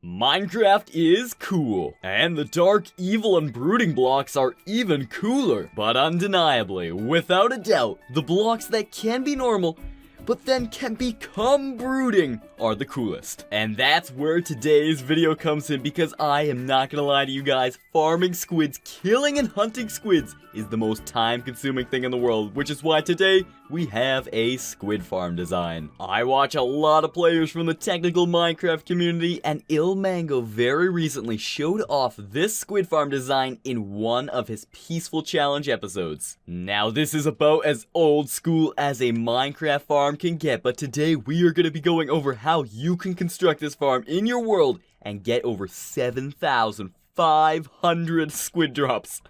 Minecraft is cool, and the dark, evil, and brooding blocks are even cooler. But undeniably, without a doubt, the blocks that can be normal, but then can become brooding, are the coolest. And that's where today's video comes in, because I am not gonna lie to you guys, farming squids, killing and hunting squids is the most time-consuming thing in the world, which is why today we have a squid farm design. I watch a lot of players from the technical Minecraft community, and Ilmango very recently showed off this squid farm design in one of his peaceful challenge episodes. Now this is about as old school as a Minecraft farm can get, but today we are going to be going over how you can construct this farm in your world and get over 7,500 squid drops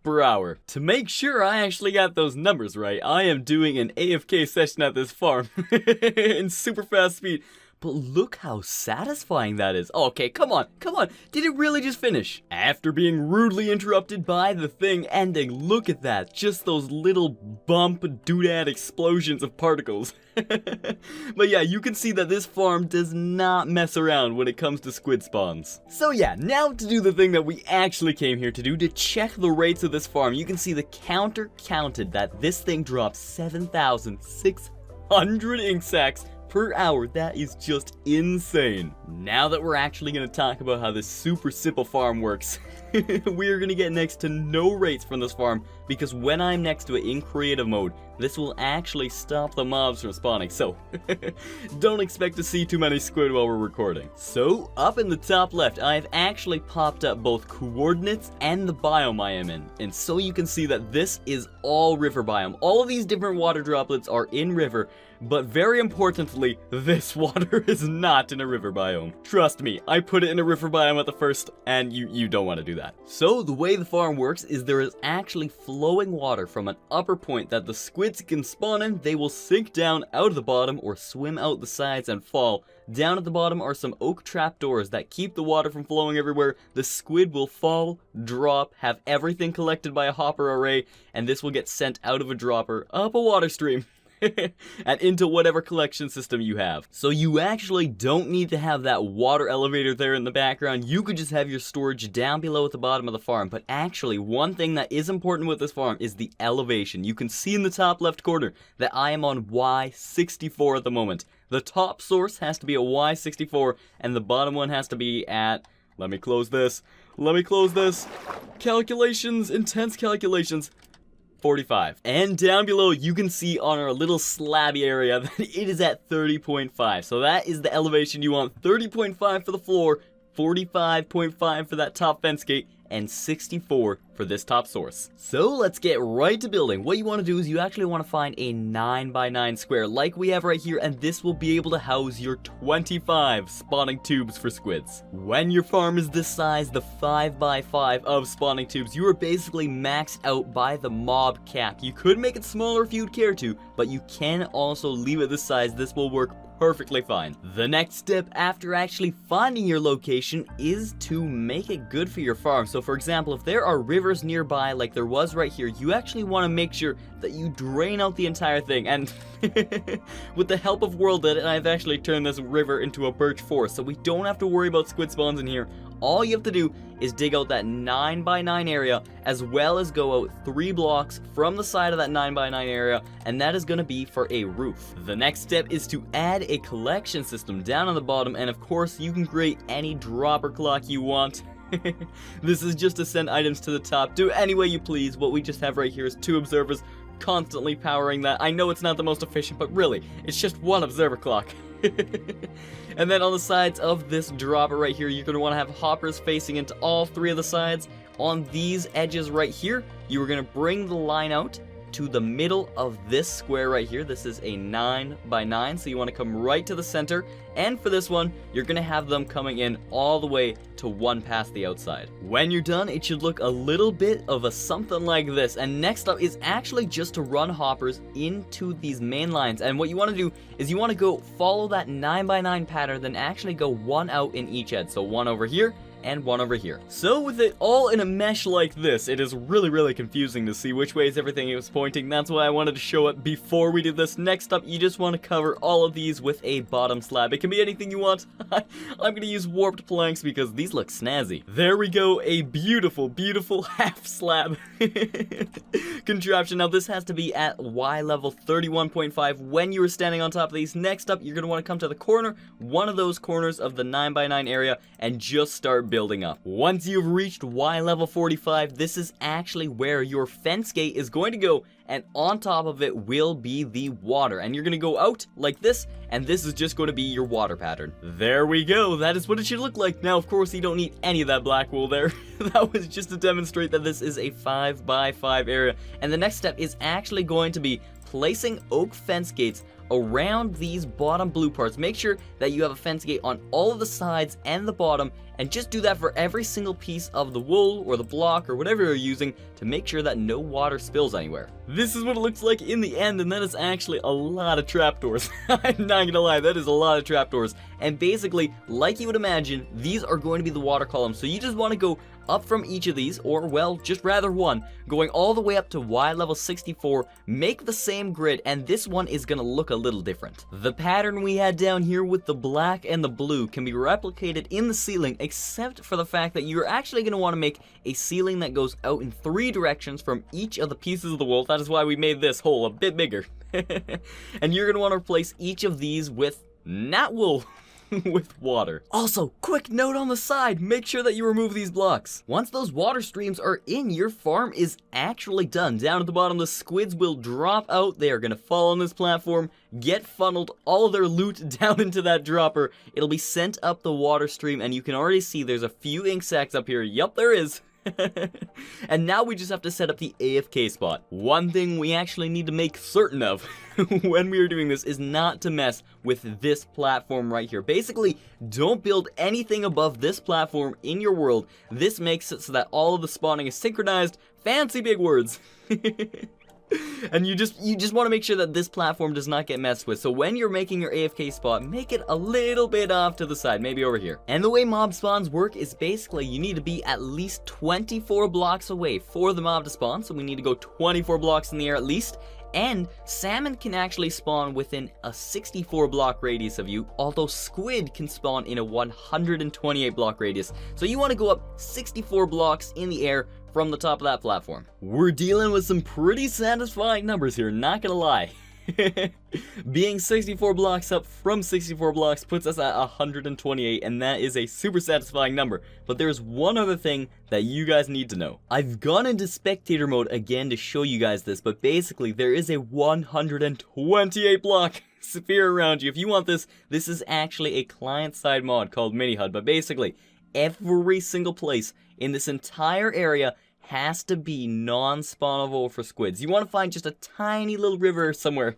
per hour. To make sure I actually got those numbers right, I am doing an AFK session at this farm in super fast speed. But look how satisfying that is. Okay, come on. Did it really just finish? After being rudely interrupted by the thing ending, look at that. Just those little bump doodad explosions of particles. But yeah, you can see that this farm does not mess around when it comes to squid spawns. So yeah, now to do the thing that we actually came here to do, to check the rates of this farm. You can see the counter counted that this thing drops 7,600 ink sacks per hour. That is just insane. Now that we're actually going to talk about how this super simple farm works, we are going to get next to no rates from this farm, because when I'm next to it in creative mode, this will actually stop the mobs from spawning, so don't expect to see too many squid while we're recording. So up in the top left, I've actually popped up both coordinates and the biome I am in, and so you can see that this is all river biome. All of these different water droplets are in river, but very importantly, this water is not in a river biome. Trust me, I put it in a river biome at the first, and you don't want to do that. So the way the farm works is there is actually flowing water from an upper point that the squids can spawn in. They will sink down out of the bottom or swim out the sides and fall. Down at the bottom are some oak trapdoors that keep the water from flowing everywhere. The squid will fall, drop, have everything collected by a hopper array, and this will get sent out of a dropper up a water stream and into whatever collection system you have. So you actually don't need to have that water elevator there in the background. You could just have your storage down below at the bottom of the farm. But actually, one thing that is important with this farm is the elevation. You can see in the top left corner that I am on Y64 at the moment. The top source has to be a Y64, and the bottom one has to be at, let me close this, calculations, intense calculations, 45. And down below, you can see on our little slabby area that it is at 30.5. So that is the elevation you want. 30.5 for the floor, 45.5 for that top fence gate, and 64 for this top source. So let's get right to building. What you want to do is you actually want to find a 9x9 square like we have right here, and this will be able to house your 25 spawning tubes for squids. When your farm is this size, the 5x5 of spawning tubes, you are basically maxed out by the mob cap. You could make it smaller if you'd care to, but you can also leave it this size. This will work perfectly fine. The next step after actually finding your location is to make it good for your farm. So for example, if there are rivers nearby like there was right here, you actually want to make sure that you drain out the entire thing. And with the help of World Edit, I've actually turned this river into a birch forest, so we don't have to worry about squid spawns in here. All you have to do is dig out that 9x9 area, as well as go out 3 blocks from the side of that 9x9 area, and that is going to be for a roof. The next step is to add a collection system down on the bottom, and of course you can create any dropper clock you want. This is just to send items to the top. Do it any way you please. What we just have right here is 2 observers constantly powering that. I know it's not the most efficient, but really, it's just 1 observer clock. And then on the sides of this dropper right here, you're going to want to have hoppers facing into all 3 of the sides. On these edges right here, you are going to bring the line out to the middle of this square right here. This is a 9x9, so you want to come right to the center. And for this one, you're going to have them coming in all the way to 1 past the outside. When you're done, it should look a little bit of a something like this. And next up is actually just to run hoppers into these main lines. And what you want to do is you want to go follow that 9x9 pattern, then actually go 1 out in each edge. So 1 over here, and one over here. So with it all in a mesh like this, it is really confusing to see which ways everything is pointing. That's why I wanted to show it before we do this. Next up, you just want to cover all of these with a bottom slab. It can be anything you want. I'm going to use warped planks because these look snazzy. There we go, a beautiful half slab contraption. Now this has to be at Y level 31.5 when you are standing on top of these. Next up, you're going to want to come to the corner, one of those corners of the 9x9 area, and just start building up. Once you've reached Y level 45, this is actually where your fence gate is going to go, and on top of it will be the water, and you're gonna go out like this, and this is just going to be your water pattern. There we go, that is what it should look like. Now of course you don't need any of that black wool there. That was just to demonstrate that this is a 5x5 area, and the next step is actually going to be placing oak fence gates around these bottom blue parts. Make sure that you have a fence gate on all of the sides and the bottom, and just do that for every single piece of the wool or the block or whatever you're using to make sure that no water spills anywhere. This is what it looks like in the end, and that is actually a lot of trapdoors. I'm not gonna lie, that is a lot of trapdoors. And basically, like you would imagine, these are going to be the water columns, so you just want to go up from each of these, or well, just rather one, going all the way up to Y level 64, make the same grid, and this one is gonna look a little different. The pattern we had down here with the black and the blue can be replicated in the ceiling, except for the fact that you're actually gonna want to make a ceiling that goes out in 3 directions from each of the pieces of the wool. That is why we made this hole a bit bigger. And you're gonna want to replace each of these with not wool, with water. Also, quick note on the side, make sure that you remove these blocks. Once those water streams are in, your farm is actually done. Down at the bottom, the squids will drop out. They are gonna fall on this platform, get funneled, all of their loot down into that dropper. It'll be sent up the water stream, and you can already see there's a few ink sacs up here. Yup, there is. And now we just have to set up the AFK spot. One thing we actually need to make certain of when we are doing this is not to mess with this platform right here. Basically, don't build anything above this platform in your world. This makes it so that all of the spawning is synchronized. Fancy big words. And you just want to make sure that this platform does not get messed with. So when you're making your AFK spot, make it a little bit off to the side, maybe over here. And the way mob spawns work is basically you need to be at least 24 blocks away for the mob to spawn. So we need to go 24 blocks in the air at least. And salmon can actually spawn within a 64 block radius of you, although squid can spawn in a 128 block radius. So you want to go up 64 blocks in the air from the top of that platform. We're dealing with some pretty satisfying numbers here, not gonna lie. Being 64 blocks up from 64 blocks puts us at 128, and that is a super satisfying number. But there's one other thing that you guys need to know. I've gone into spectator mode again to show you guys this, but basically there is a 128 block sphere around you. If you want this, this is actually a client-side mod called Mini HUD, but basically every single place in this entire area has to be non-spawnable for squids. You want to find just a tiny little river somewhere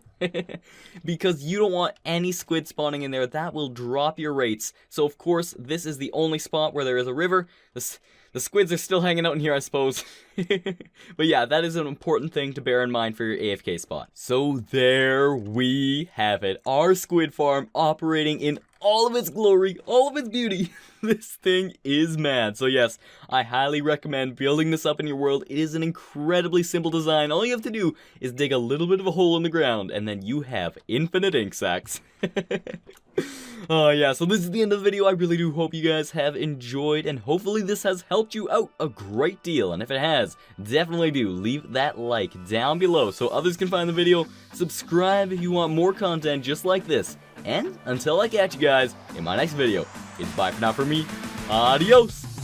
because you don't want any squid spawning in there. That will drop your rates. So of course, this is the only spot where there is a river. The squids are still hanging out in here, I suppose. But yeah, that is an important thing to bear in mind for your AFK spot. So there we have it. Our squid farm operating in all of its glory, all of its beauty. This thing is mad. So yes, I highly recommend building this up in your world. It is an incredibly simple design. All you have to do is dig a little bit of a hole in the ground, and then you have infinite ink sacs. Oh yeah, so this is the end of the video. I really do hope you guys have enjoyed, and hopefully this has helped you out a great deal. And if it has, definitely do leave that like down below so others can find the video. Subscribe if you want more content just like this. And until I catch you guys in my next video, it's bye for now for me. Adios!